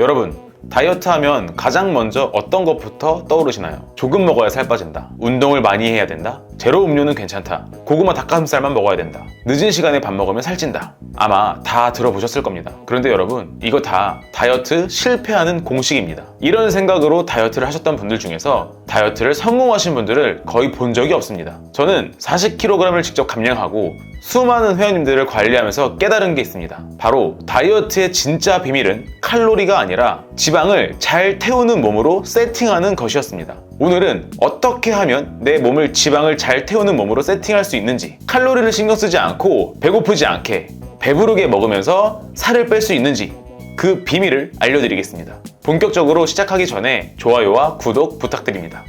여러분, 다이어트 하면 가장 먼저 어떤 것부터 떠오르시나요? 조금 먹어야 살 빠진다, 운동을 많이 해야 된다, 제로 음료는 괜찮다, 고구마 닭가슴살만 먹어야 된다, 늦은 시간에 밥 먹으면 살찐다. 아마 다 들어보셨을 겁니다. 그런데 여러분, 이거 다 다이어트 실패하는 공식입니다. 이런 생각으로 다이어트를 하셨던 분들 중에서 다이어트를 성공하신 분들을 거의 본 적이 없습니다. 저는 40kg을 직접 감량하고 수많은 회원님들을 관리하면서 깨달은 게 있습니다. 바로 다이어트의 진짜 비밀은 칼로리가 아니라 지방을 잘 태우는 몸으로 세팅하는 것이었습니다. 오늘은 어떻게 하면 내 몸을 지방을 잘 태우는 몸으로 세팅할 수 있는지, 칼로리를 신경 쓰지 않고 배고프지 않게 배부르게 먹으면서 살을 뺄 수 있는지 그 비밀을 알려드리겠습니다. 본격적으로 시작하기 전에 좋아요와 구독 부탁드립니다.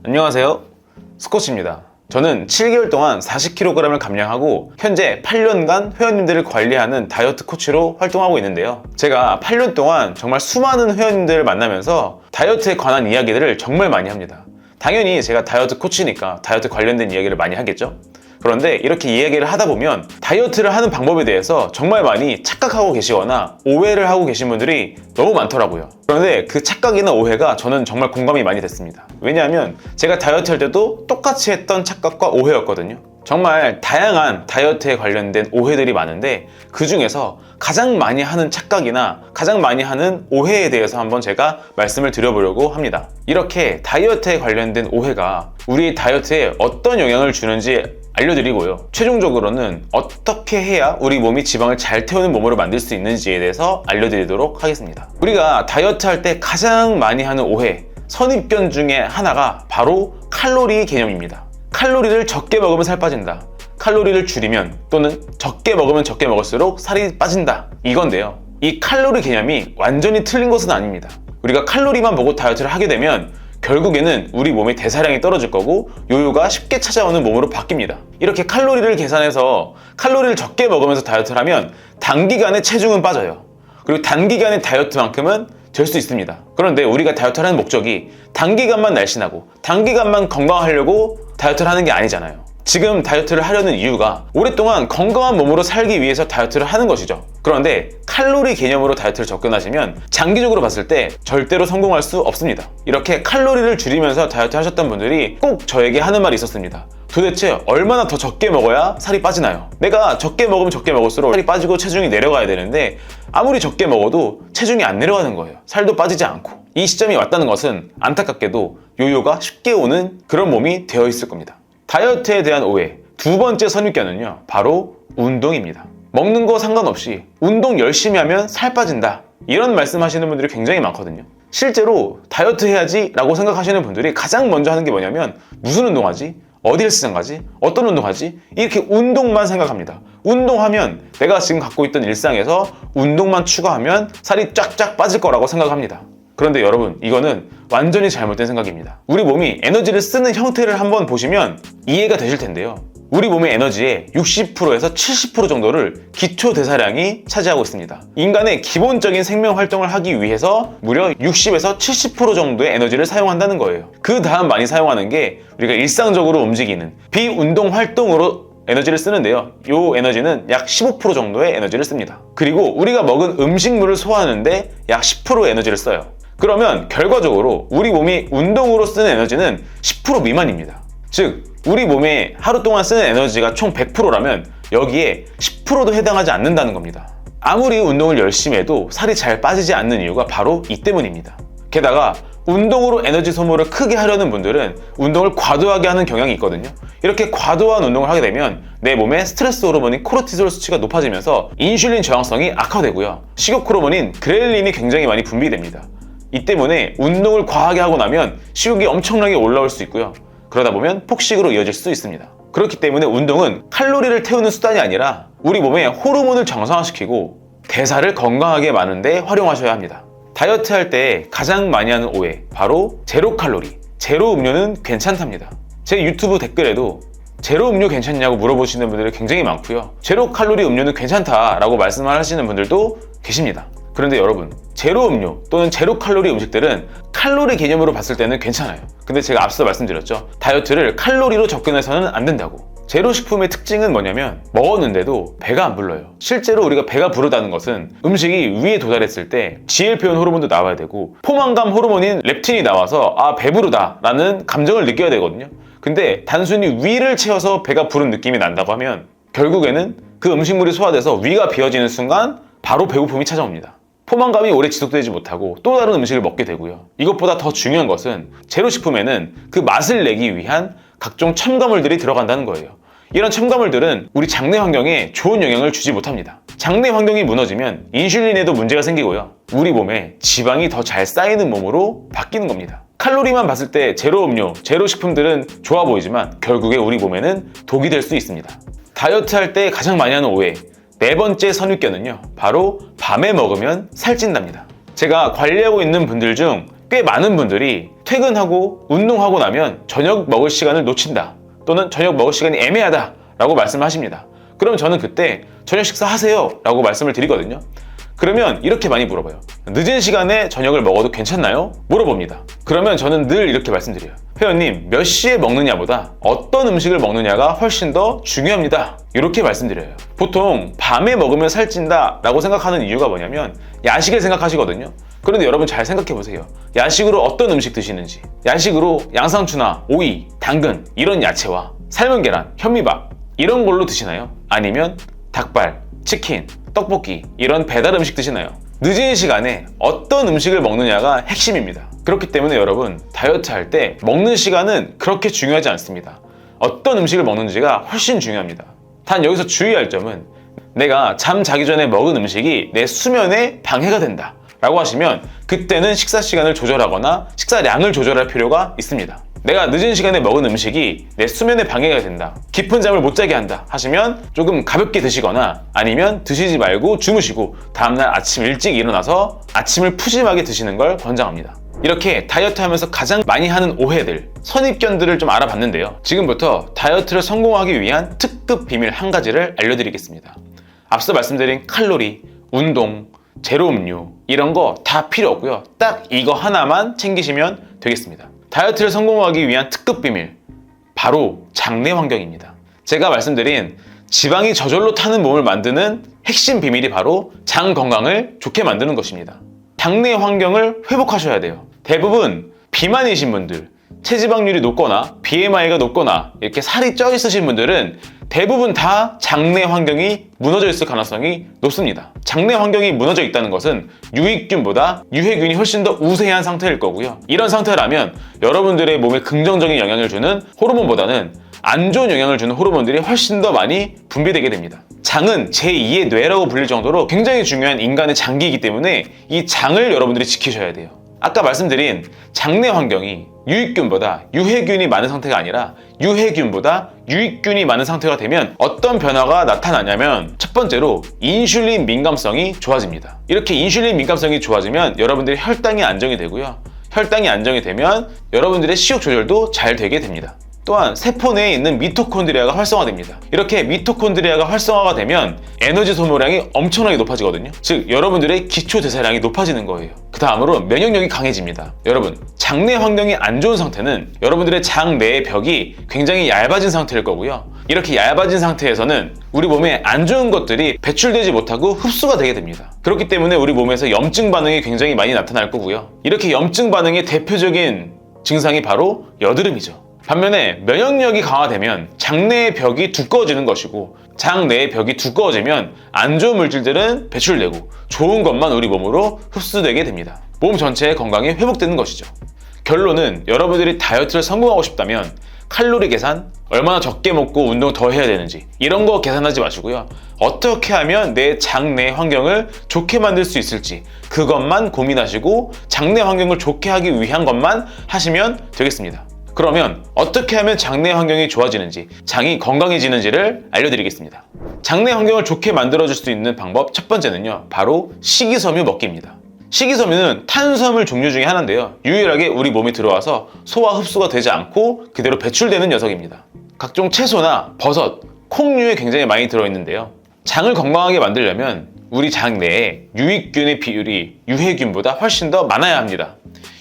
안녕하세요, 스코치입니다. 저는 7개월 동안 40kg을 감량하고 현재 8년간 회원님들을 관리하는 다이어트 코치로 활동하고 있는데요. 제가 8년 동안 정말 수많은 회원님들을 만나면서 다이어트에 관한 이야기들을 정말 많이 합니다. 당연히 제가 다이어트 코치니까 다이어트 관련된 이야기를 많이 하겠죠? 그런데 이렇게 이야기를 하다 보면 다이어트를 하는 방법에 대해서 정말 많이 착각하고 계시거나 오해를 하고 계신 분들이 너무 많더라고요. 그런데 그 착각이나 오해가 저는 정말 공감이 많이 됐습니다. 왜냐하면 제가 다이어트 할 때도 똑같이 했던 착각과 오해였거든요. 정말 다양한 다이어트에 관련된 오해들이 많은데 그 중에서 가장 많이 하는 착각이나 가장 많이 하는 오해에 대해서 한번 제가 말씀을 드려보려고 합니다. 이렇게 다이어트에 관련된 오해가 우리 다이어트에 어떤 영향을 주는지 알려드리고요. 최종적으로는 어떻게 해야 우리 몸이 지방을 잘 태우는 몸으로 만들 수 있는지에 대해서 알려드리도록 하겠습니다. 우리가 다이어트 할 때 가장 많이 하는 오해, 선입견 중에 하나가 바로 칼로리 개념입니다. 칼로리를 적게 먹으면 살 빠진다, 칼로리를 줄이면 또는 적게 먹으면 적게 먹을수록 살이 빠진다, 이건데요. 이 칼로리 개념이 완전히 틀린 것은 아닙니다. 우리가 칼로리만 보고 다이어트를 하게 되면 결국에는 우리 몸의 대사량이 떨어질 거고 요요가 쉽게 찾아오는 몸으로 바뀝니다. 이렇게 칼로리를 계산해서 칼로리를 적게 먹으면서 다이어트를 하면 단기간에 체중은 빠져요. 그리고 단기간의 다이어트만큼은 될 수 있습니다. 그런데 우리가 다이어트를 하는 목적이 단기간만 날씬하고 단기간만 건강하려고 다이어트를 하는 게 아니잖아요. 지금 다이어트를 하려는 이유가 오랫동안 건강한 몸으로 살기 위해서 다이어트를 하는 것이죠. 그런데 칼로리 개념으로 다이어트를 접근하시면 장기적으로 봤을 때 절대로 성공할 수 없습니다. 이렇게 칼로리를 줄이면서 다이어트 하셨던 분들이 꼭 저에게 하는 말이 있었습니다. 도대체 얼마나 더 적게 먹어야 살이 빠지나요? 내가 적게 먹으면 적게 먹을수록 살이 빠지고 체중이 내려가야 되는데 아무리 적게 먹어도 체중이 안 내려가는 거예요. 살도 빠지지 않고. 이 시점이 왔다는 것은 안타깝게도 요요가 쉽게 오는 그런 몸이 되어 있을 겁니다. 다이어트에 대한 오해, 두 번째 선입견은요, 바로 운동입니다. 먹는 거 상관없이 운동 열심히 하면 살 빠진다, 이런 말씀 하시는 분들이 굉장히 많거든요. 실제로 다이어트 해야지 라고 생각하시는 분들이 가장 먼저 하는 게 뭐냐면 무슨 운동하지? 어디 헬스장 가지? 어떤 운동하지? 이렇게 운동만 생각합니다. 운동하면 내가 지금 갖고 있던 일상에서 운동만 추가하면 살이 쫙쫙 빠질 거라고 생각합니다. 그런데 여러분, 이거는 완전히 잘못된 생각입니다. 우리 몸이 에너지를 쓰는 형태를 한번 보시면 이해가 되실 텐데요. 우리 몸의 에너지의 60%에서 70% 정도를 기초 대사량이 차지하고 있습니다. 인간의 기본적인 생명 활동을 하기 위해서 무려 60에서 70% 정도의 에너지를 사용한다는 거예요. 그 다음 많이 사용하는 게 우리가 일상적으로 움직이는 비운동 활동으로 에너지를 쓰는데요. 이 에너지는 약 15% 정도의 에너지를 씁니다. 그리고 우리가 먹은 음식물을 소화하는데 약 10%의 에너지를 써요. 그러면 결과적으로 우리 몸이 운동으로 쓰는 에너지는 10% 미만입니다. 즉, 우리 몸에 하루 동안 쓰는 에너지가 총 100%라면 여기에 10%도 해당하지 않는다는 겁니다. 아무리 운동을 열심히 해도 살이 잘 빠지지 않는 이유가 바로 이 때문입니다. 게다가 운동으로 에너지 소모를 크게 하려는 분들은 운동을 과도하게 하는 경향이 있거든요. 이렇게 과도한 운동을 하게 되면 내 몸의 스트레스 호르몬인 코르티솔 수치가 높아지면서 인슐린 저항성이 악화되고요. 식욕 호르몬인 그렐린이 굉장히 많이 분비됩니다. 이 때문에 운동을 과하게 하고 나면 식욕이 엄청나게 올라올 수 있고요. 그러다 보면 폭식으로 이어질 수 있습니다. 그렇기 때문에 운동은 칼로리를 태우는 수단이 아니라 우리 몸의 호르몬을 정상화시키고 대사를 건강하게 마는데 활용하셔야 합니다. 다이어트 할 때 가장 많이 하는 오해, 바로 제로 칼로리, 제로 음료는 괜찮답니다. 제 유튜브 댓글에도 제로 음료 괜찮냐고 물어보시는 분들이 굉장히 많고요. 제로 칼로리 음료는 괜찮다라고 말씀을 하시는 분들도 계십니다. 그런데 여러분, 제로 음료 또는 제로 칼로리 음식들은 칼로리 개념으로 봤을 때는 괜찮아요. 근데 제가 앞서 말씀드렸죠. 다이어트를 칼로리로 접근해서는 안 된다고. 제로식품의 특징은 뭐냐면 먹었는데도 배가 안 불러요. 실제로 우리가 배가 부르다는 것은 음식이 위에 도달했을 때 GLP-1 호르몬도 나와야 되고 포만감 호르몬인 렙틴이 나와서 아 배부르다 라는 감정을 느껴야 되거든요. 근데 단순히 위를 채워서 배가 부른 느낌이 난다고 하면 결국에는 그 음식물이 소화돼서 위가 비어지는 순간 바로 배고픔이 찾아옵니다. 포만감이 오래 지속되지 못하고 또 다른 음식을 먹게 되고요. 이것보다 더 중요한 것은 제로식품에는 그 맛을 내기 위한 각종 첨가물들이 들어간다는 거예요. 이런 첨가물들은 우리 장내 환경에 좋은 영향을 주지 못합니다. 장내 환경이 무너지면 인슐린에도 문제가 생기고요. 우리 몸에 지방이 더 잘 쌓이는 몸으로 바뀌는 겁니다. 칼로리만 봤을 때 제로 음료, 제로 식품들은 좋아 보이지만 결국에 우리 몸에는 독이 될 수 있습니다. 다이어트 할 때 가장 많이 하는 오해, 네 번째 선입견은요, 바로 밤에 먹으면 살찐답니다. 제가 관리하고 있는 분들 중 꽤 많은 분들이 퇴근하고 운동하고 나면 저녁 먹을 시간을 놓친다, 또는 저녁 먹을 시간이 애매하다 라고 말씀을 하십니다. 그럼 저는 그때 저녁 식사하세요 라고 말씀을 드리거든요. 그러면 이렇게 많이 물어봐요. 늦은 시간에 저녁을 먹어도 괜찮나요? 물어봅니다. 그러면 저는 늘 이렇게 말씀드려요. 회원님, 몇 시에 먹느냐보다 어떤 음식을 먹느냐가 훨씬 더 중요합니다. 이렇게 말씀드려요. 보통 밤에 먹으면 살찐다 라고 생각하는 이유가 뭐냐면 야식을 생각하시거든요. 그런데 여러분 잘 생각해보세요. 야식으로 어떤 음식 드시는지. 야식으로 양상추나 오이, 당근 이런 야채와 삶은 계란, 현미밥 이런 걸로 드시나요? 아니면 닭발, 치킨, 떡볶이 이런 배달 음식 드시나요? 늦은 시간에 어떤 음식을 먹느냐가 핵심입니다. 그렇기 때문에 여러분 다이어트 할 때 먹는 시간은 그렇게 중요하지 않습니다. 어떤 음식을 먹는지가 훨씬 중요합니다. 단 여기서 주의할 점은 내가 잠 자기 전에 먹은 음식이 내 수면에 방해가 된다 라고 하시면 그때는 식사 시간을 조절하거나 식사량을 조절할 필요가 있습니다. 내가 늦은 시간에 먹은 음식이 내 수면에 방해가 된다, 깊은 잠을 못 자게 한다 하시면 조금 가볍게 드시거나 아니면 드시지 말고 주무시고 다음날 아침 일찍 일어나서 아침을 푸짐하게 드시는 걸 권장합니다. 이렇게 다이어트 하면서 가장 많이 하는 오해들, 선입견들을 좀 알아봤는데요. 지금부터 다이어트를 성공하기 위한 특급 비밀 한 가지를 알려드리겠습니다. 앞서 말씀드린 칼로리, 운동, 제로 음료 이런 거 다 필요 없고요. 딱 이거 하나만 챙기시면 되겠습니다. 다이어트를 성공하기 위한 특급 비밀, 바로 장내 환경입니다. 제가 말씀드린 지방이 저절로 타는 몸을 만드는 핵심 비밀이 바로 장 건강을 좋게 만드는 것입니다. 장내 환경을 회복하셔야 돼요. 대부분 비만이신 분들, 체지방률이 높거나 BMI가 높거나 이렇게 살이 쪄 있으신 분들은 대부분 다 장내 환경이 무너져 있을 가능성이 높습니다. 장내 환경이 무너져 있다는 것은 유익균보다 유해균이 훨씬 더 우세한 상태일 거고요. 이런 상태라면 여러분들의 몸에 긍정적인 영향을 주는 호르몬보다는 안 좋은 영향을 주는 호르몬들이 훨씬 더 많이 분비되게 됩니다. 장은 제2의 뇌라고 불릴 정도로 굉장히 중요한 인간의 장기이기 때문에 이 장을 여러분들이 지키셔야 돼요. 아까 말씀드린 장내 환경이 유익균보다 유해균이 많은 상태가 아니라 유해균보다 유익균이 많은 상태가 되면 어떤 변화가 나타나냐면 첫 번째로 인슐린 민감성이 좋아집니다. 이렇게 인슐린 민감성이 좋아지면 여러분들의 혈당이 안정이 되고요. 혈당이 안정이 되면 여러분들의 식욕 조절도 잘 되게 됩니다. 또한 세포 내에 있는 미토콘드리아가 활성화됩니다. 이렇게 미토콘드리아가 활성화가 되면 에너지 소모량이 엄청나게 높아지거든요. 즉 여러분들의 기초 대사량이 높아지는 거예요. 그 다음으로 면역력이 강해집니다. 여러분, 장내 환경이 안 좋은 상태는 여러분들의 장 내의 벽이 굉장히 얇아진 상태일 거고요. 이렇게 얇아진 상태에서는 우리 몸에 안 좋은 것들이 배출되지 못하고 흡수가 되게 됩니다. 그렇기 때문에 우리 몸에서 염증 반응이 굉장히 많이 나타날 거고요. 이렇게 염증 반응의 대표적인 증상이 바로 여드름이죠. 반면에 면역력이 강화되면 장내의 벽이 두꺼워지는 것이고 장내의 벽이 두꺼워지면 안 좋은 물질들은 배출되고 좋은 것만 우리 몸으로 흡수되게 됩니다. 몸 전체의 건강이 회복되는 것이죠. 결론은 여러분들이 다이어트를 성공하고 싶다면 칼로리 계산, 얼마나 적게 먹고 운동 더 해야 되는지 이런 거 계산하지 마시고요. 어떻게 하면 내 장내 환경을 좋게 만들 수 있을지 그것만 고민하시고 장내 환경을 좋게 하기 위한 것만 하시면 되겠습니다. 그러면 어떻게 하면 장내 환경이 좋아지는지, 장이 건강해지는지를 알려드리겠습니다. 장내 환경을 좋게 만들어줄 수 있는 방법 첫 번째는요, 바로 식이섬유 먹기입니다. 식이섬유는 탄수화물 종류 중에 하나인데요, 유일하게 우리 몸에 들어와서 소화 흡수가 되지 않고 그대로 배출되는 녀석입니다. 각종 채소나 버섯, 콩류에 굉장히 많이 들어있는데요, 장을 건강하게 만들려면 우리 장 내에 유익균의 비율이 유해균보다 훨씬 더 많아야 합니다.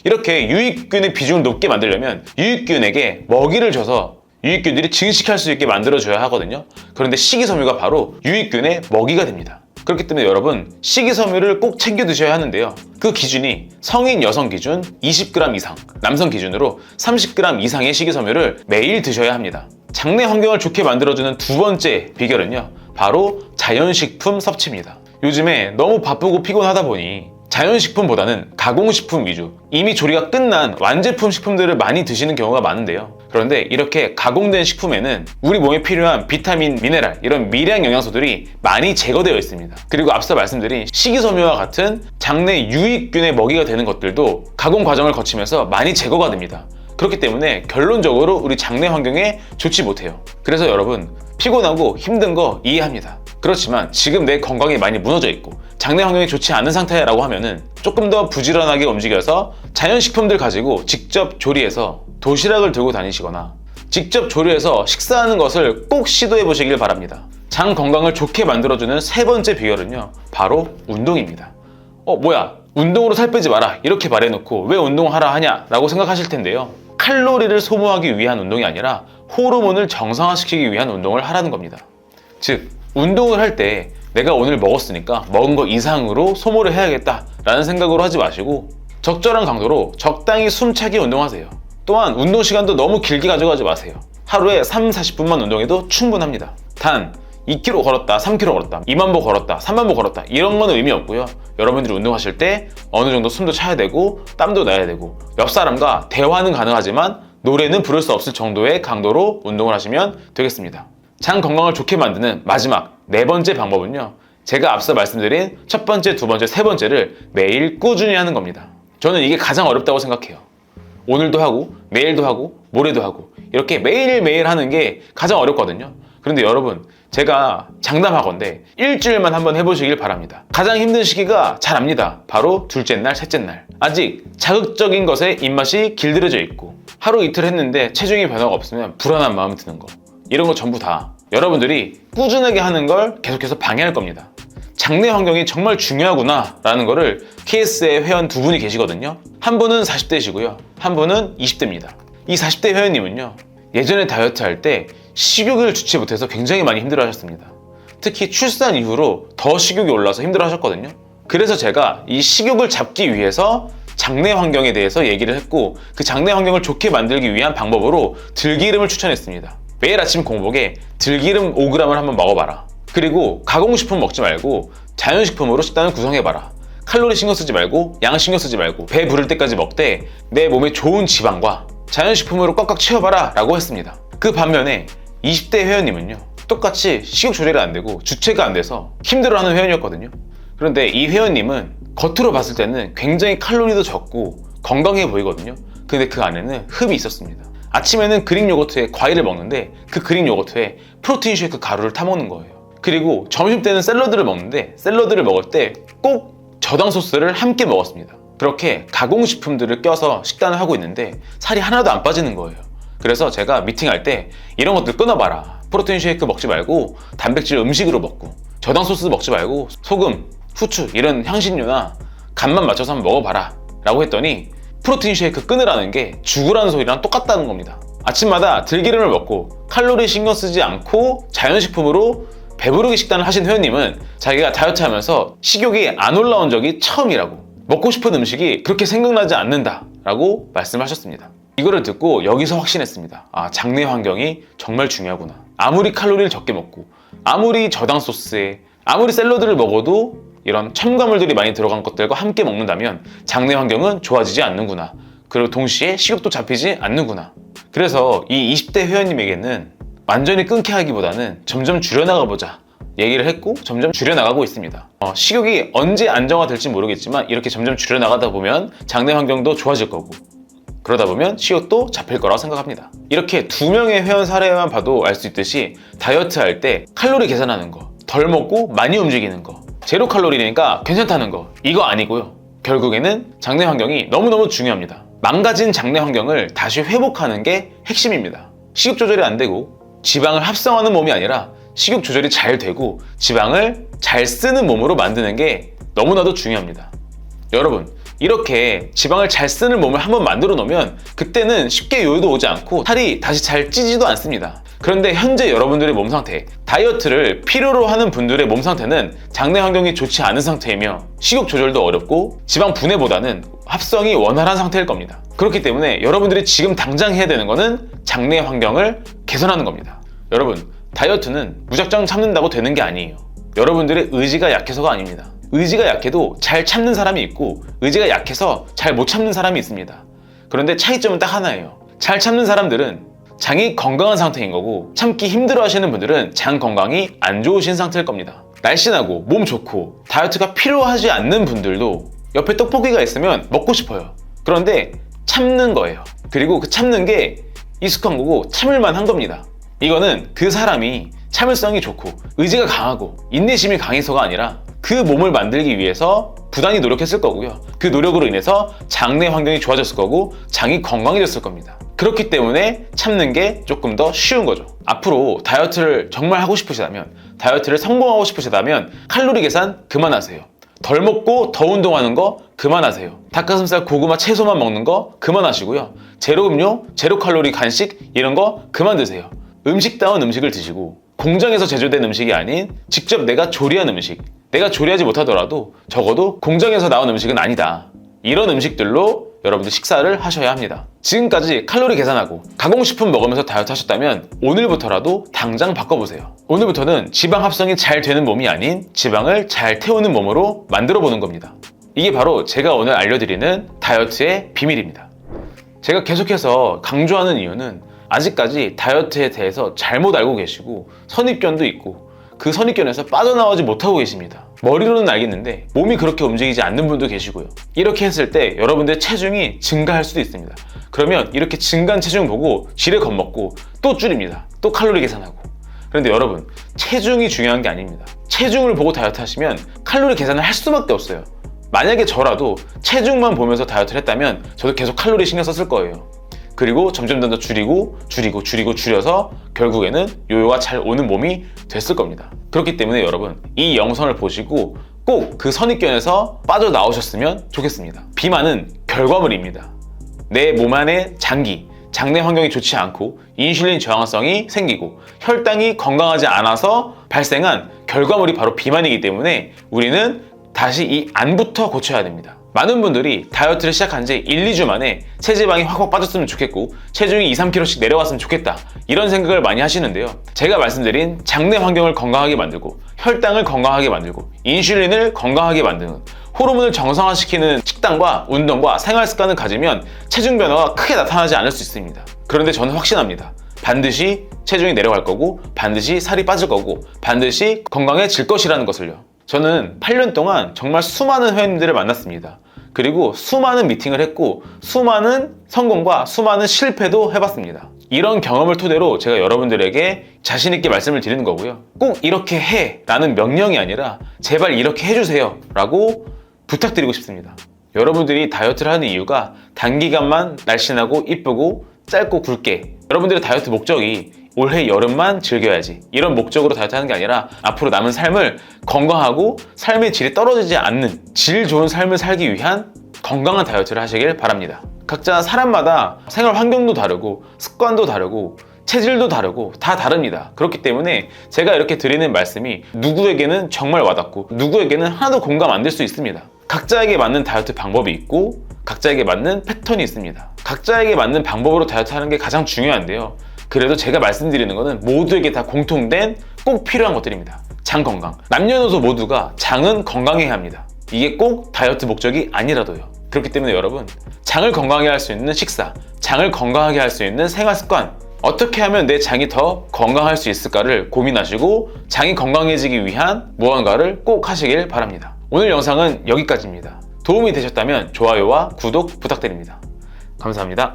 이렇게 유익균의 비중을 높게 만들려면 유익균에게 먹이를 줘서 유익균들이 증식할 수 있게 만들어줘야 하거든요. 그런데 식이섬유가 바로 유익균의 먹이가 됩니다. 그렇기 때문에 여러분, 식이섬유를 꼭 챙겨 드셔야 하는데요. 그 기준이 성인 여성 기준 20g 이상, 남성 기준으로 30g 이상의 식이섬유를 매일 드셔야 합니다. 장내 환경을 좋게 만들어주는 두 번째 비결은요, 바로 자연식품 섭취입니다. 요즘에 너무 바쁘고 피곤하다 보니 자연식품보다는 가공식품 위주, 이미 조리가 끝난 완제품 식품들을 많이 드시는 경우가 많은데요. 그런데 이렇게 가공된 식품에는 우리 몸에 필요한 비타민, 미네랄, 이런 미량 영양소들이 많이 제거되어 있습니다. 그리고 앞서 말씀드린 식이섬유와 같은 장내 유익균의 먹이가 되는 것들도 가공 과정을 거치면서 많이 제거가 됩니다. 그렇기 때문에 결론적으로 우리 장내 환경에 좋지 못해요. 그래서 여러분, 피곤하고 힘든 거 이해합니다. 그렇지만 지금 내 건강이 많이 무너져 있고 장내 환경이 좋지 않은 상태라고 하면은 조금 더 부지런하게 움직여서 자연식품들 가지고 직접 조리해서 도시락을 들고 다니시거나 직접 조리해서 식사하는 것을 꼭 시도해 보시길 바랍니다. 장 건강을 좋게 만들어주는 세 번째 비결은요, 바로 운동입니다. 뭐야, 운동으로 살 빼지 마라 이렇게 말해놓고 왜 운동하라 하냐 라고 생각하실 텐데요. 칼로리를 소모하기 위한 운동이 아니라 호르몬을 정상화시키기 위한 운동을 하라는 겁니다. 즉, 운동을 할 때 내가 오늘 먹었으니까 먹은 거 이상으로 소모를 해야겠다 라는 생각으로 하지 마시고 적절한 강도로 적당히 숨차게 운동하세요. 또한 운동 시간도 너무 길게 가져가지 마세요. 하루에 30-40분만 운동해도 충분합니다. 단 2km 걸었다, 3km 걸었다, 2만보 걸었다, 3만보 걸었다, 이런 건 의미 없고요. 여러분들이 운동하실 때 어느 정도 숨도 차야 되고 땀도 나야 되고 옆 사람과 대화는 가능하지만 노래는 부를 수 없을 정도의 강도로 운동을 하시면 되겠습니다. 장 건강을 좋게 만드는 마지막 네 번째 방법은요, 제가 앞서 말씀드린 첫 번째, 두 번째, 세 번째를 매일 꾸준히 하는 겁니다. 저는 이게 가장 어렵다고 생각해요. 오늘도 하고 내일도 하고 모레도 하고 이렇게 매일매일 하는 게 가장 어렵거든요. 그런데 여러분, 제가 장담하건대 일주일만 한번 해보시길 바랍니다. 가장 힘든 시기가 잘 압니다. 바로 둘째 날, 셋째 날. 아직 자극적인 것에 입맛이 길들여져 있고 하루 이틀 했는데 체중의 변화가 없으면 불안한 마음 드는 거, 이런 거 전부 다 여러분들이 꾸준하게 하는 걸 계속해서 방해할 겁니다. 장내 환경이 정말 중요하구나 라는 거를 KS의 회원 두 분이 계시거든요. 한 분은 40대시고요. 한 분은 20대입니다. 이 40대 회원님은요, 예전에 다이어트 할 때 식욕을 주체 못해서 굉장히 많이 힘들어 하셨습니다. 특히 출산 이후로 더 식욕이 올라서 힘들어 하셨거든요. 그래서 제가 이 식욕을 잡기 위해서 장내 환경에 대해서 얘기를 했고, 그 장내 환경을 좋게 만들기 위한 방법으로 들기름을 추천했습니다. 매일 아침 공복에 들기름 5g을 한번 먹어봐라. 그리고 가공식품 먹지 말고 자연식품으로 식단을 구성해봐라. 칼로리 신경 쓰지 말고 양 신경 쓰지 말고 배 부를 때까지 먹되 내 몸에 좋은 지방과 자연식품으로 꽉꽉 채워봐라 라고 했습니다. 그 반면에 20대 회원님은요, 똑같이 식욕 조절이 안 되고 주체가 안 돼서 힘들어하는 회원이었거든요. 그런데 이 회원님은 겉으로 봤을 때는 굉장히 칼로리도 적고 건강해 보이거든요. 근데 그 안에는 흡이 있었습니다. 아침에는 그릭 요거트에 과일을 먹는데 그 그릭 요거트에 프로틴 쉐이크 가루를 타먹는 거예요. 그리고 점심 때는 샐러드를 먹는데 샐러드를 먹을 때 꼭 저당 소스를 함께 먹었습니다. 그렇게 가공식품들을 껴서 식단을 하고 있는데 살이 하나도 안 빠지는 거예요. 그래서 제가 미팅할 때 이런 것들 끊어봐라. 프로틴 쉐이크 먹지 말고 단백질 음식으로 먹고 저당 소스 먹지 말고 소금, 후추 이런 향신료나 간만 맞춰서 한번 먹어봐라 라고 했더니 프로틴 쉐이크 끊으라는 게 죽으라는 소리랑 똑같다는 겁니다. 아침마다 들기름을 먹고 칼로리 신경 쓰지 않고 자연식품으로 배부르게 식단을 하신 회원님은 자기가 다이어트 하면서 식욕이 안 올라온 적이 처음이라고, 먹고 싶은 음식이 그렇게 생각나지 않는다 라고 말씀하셨습니다. 이거를 듣고 여기서 확신했습니다. 아, 장내 환경이 정말 중요하구나. 아무리 칼로리를 적게 먹고 아무리 저당 소스에 아무리 샐러드를 먹어도 이런 첨가물들이 많이 들어간 것들과 함께 먹는다면 장내 환경은 좋아지지 않는구나. 그리고 동시에 식욕도 잡히지 않는구나. 그래서 이 20대 회원님에게는 완전히 끊게 하기보다는 점점 줄여나가보자 얘기를 했고 점점 줄여나가고 있습니다. 식욕이 언제 안정화될지 모르겠지만 이렇게 점점 줄여나가다 보면 장내 환경도 좋아질 거고 그러다 보면 식욕도 잡힐 거라고 생각합니다. 이렇게 두 명의 회원 사례만 봐도 알 수 있듯이 다이어트 할 때 칼로리 계산하는 거, 덜 먹고 많이 움직이는 거, 제로 칼로리니까 괜찮다는 거, 이거 아니고요. 결국에는 장내 환경이 너무너무 중요합니다. 망가진 장내 환경을 다시 회복하는 게 핵심입니다. 식욕 조절이 안 되고 지방을 합성하는 몸이 아니라 식욕 조절이 잘 되고 지방을 잘 쓰는 몸으로 만드는 게 너무나도 중요합니다. 여러분, 이렇게 지방을 잘 쓰는 몸을 한번 만들어 놓으면 그때는 쉽게 요요도 오지 않고 살이 다시 잘 찌지도 않습니다. 그런데 현재 여러분들의 몸 상태, 다이어트를 필요로 하는 분들의 몸 상태는 장내 환경이 좋지 않은 상태이며 식욕 조절도 어렵고 지방 분해보다는 합성이 원활한 상태일 겁니다. 그렇기 때문에 여러분들이 지금 당장 해야 되는 거는 장내 환경을 개선하는 겁니다. 여러분, 다이어트는 무작정 참는다고 되는 게 아니에요. 여러분들의 의지가 약해서가 아닙니다. 의지가 약해도 잘 참는 사람이 있고 의지가 약해서 잘 못 참는 사람이 있습니다. 그런데 차이점은 딱 하나예요. 잘 참는 사람들은 장이 건강한 상태인 거고 참기 힘들어 하시는 분들은 장 건강이 안 좋으신 상태일 겁니다. 날씬하고 몸 좋고 다이어트가 필요하지 않는 분들도 옆에 떡볶이가 있으면 먹고 싶어요. 그런데 참는 거예요. 그리고 그 참는 게 익숙한 거고 참을만 한 겁니다. 이거는 그 사람이 참을성이 좋고 의지가 강하고 인내심이 강해서가 아니라 그 몸을 만들기 위해서 부단히 노력했을 거고요. 그 노력으로 인해서 장내 환경이 좋아졌을 거고 장이 건강해졌을 겁니다. 그렇기 때문에 참는 게 조금 더 쉬운 거죠. 앞으로 다이어트를 정말 하고 싶으시다면, 다이어트를 성공하고 싶으시다면 칼로리 계산 그만하세요. 덜 먹고 더 운동하는 거 그만하세요. 닭가슴살, 고구마, 채소만 먹는 거 그만하시고요. 제로 음료, 제로 칼로리 간식 이런 거 그만 드세요. 음식다운 음식을 드시고 공장에서 제조된 음식이 아닌 직접 내가 조리한 음식, 내가 조리하지 못하더라도 적어도 공장에서 나온 음식은 아니다. 이런 음식들로 여러분들 식사를 하셔야 합니다. 지금까지 칼로리 계산하고 가공식품 먹으면서 다이어트 하셨다면 오늘부터라도 당장 바꿔보세요. 오늘부터는 지방 합성이 잘 되는 몸이 아닌 지방을 잘 태우는 몸으로 만들어 보는 겁니다. 이게 바로 제가 오늘 알려드리는 다이어트의 비밀입니다. 제가 계속해서 강조하는 이유는 아직까지 다이어트에 대해서 잘못 알고 계시고 선입견도 있고 그 선입견에서 빠져나오지 못하고 계십니다. 머리로는 알겠는데 몸이 그렇게 움직이지 않는 분도 계시고요. 이렇게 했을 때 여러분들의 체중이 증가할 수도 있습니다. 그러면 이렇게 증가한 체중 보고 지레 겁먹고 또 줄입니다. 또 칼로리 계산하고. 그런데 여러분, 체중이 중요한 게 아닙니다. 체중을 보고 다이어트 하시면 칼로리 계산을 할 수밖에 없어요. 만약에 저라도 체중만 보면서 다이어트를 했다면 저도 계속 칼로리 신경 썼을 거예요. 그리고 점점 더 줄여서 결국에는 요요가 잘 오는 몸이 됐을 겁니다. 그렇기 때문에 여러분, 이 영상을 보시고 꼭 그 선입견에서 빠져나오셨으면 좋겠습니다. 비만은 결과물입니다. 내 몸 안에 장내 환경이 좋지 않고 인슐린 저항성이 생기고 혈당이 건강하지 않아서 발생한 결과물이 바로 비만이기 때문에 우리는 다시 이 안부터 고쳐야 됩니다. 많은 분들이 다이어트를 시작한 지 1, 2주 만에 체지방이 확 빠졌으면 좋겠고 체중이 2, 3kg씩 내려왔으면 좋겠다, 이런 생각을 많이 하시는데요. 제가 말씀드린 장내 환경을 건강하게 만들고 혈당을 건강하게 만들고 인슐린을 건강하게 만드는, 호르몬을 정상화시키는 식단과 운동과 생활 습관을 가지면 체중 변화가 크게 나타나지 않을 수 있습니다. 그런데 저는 확신합니다. 반드시 체중이 내려갈 거고 반드시 살이 빠질 거고 반드시 건강해질 것이라는 것을요. 저는 8년 동안 정말 수많은 회원님들을 만났습니다. 그리고 수많은 미팅을 했고 수많은 성공과 수많은 실패도 해봤습니다. 이런 경험을 토대로 제가 여러분들에게 자신 있게 말씀을 드리는 거고요. 꼭 이렇게 해 라는 명령이 아니라 제발 이렇게 해주세요 라고 부탁드리고 싶습니다. 여러분들이 다이어트를 하는 이유가 단기간만 날씬하고 이쁘고 짧고 굵게, 여러분들의 다이어트 목적이 올해 여름만 즐겨야지 이런 목적으로 다이어트 하는 게 아니라 앞으로 남은 삶을 건강하고 삶의 질이 떨어지지 않는 질 좋은 삶을 살기 위한 건강한 다이어트를 하시길 바랍니다. 각자 사람마다 생활 환경도 다르고 습관도 다르고 체질도 다르고 다 다릅니다. 그렇기 때문에 제가 이렇게 드리는 말씀이 누구에게는 정말 와닿고 누구에게는 하나도 공감 안 될 수 있습니다. 각자에게 맞는 다이어트 방법이 있고 각자에게 맞는 패턴이 있습니다. 각자에게 맞는 방법으로 다이어트 하는 게 가장 중요한데요. 그래도 제가 말씀드리는 거는 모두에게 다 공통된 꼭 필요한 것들입니다. 장 건강. 남녀노소 모두가 장은 건강해야 합니다. 이게 꼭 다이어트 목적이 아니라도요. 그렇기 때문에 여러분, 장을 건강하게 할 수 있는 식사, 장을 건강하게 할 수 있는 생활 습관, 어떻게 하면 내 장이 더 건강할 수 있을까를 고민하시고 장이 건강해지기 위한 무언가를 꼭 하시길 바랍니다. 오늘 영상은 여기까지입니다. 도움이 되셨다면 좋아요와 구독 부탁드립니다. 감사합니다.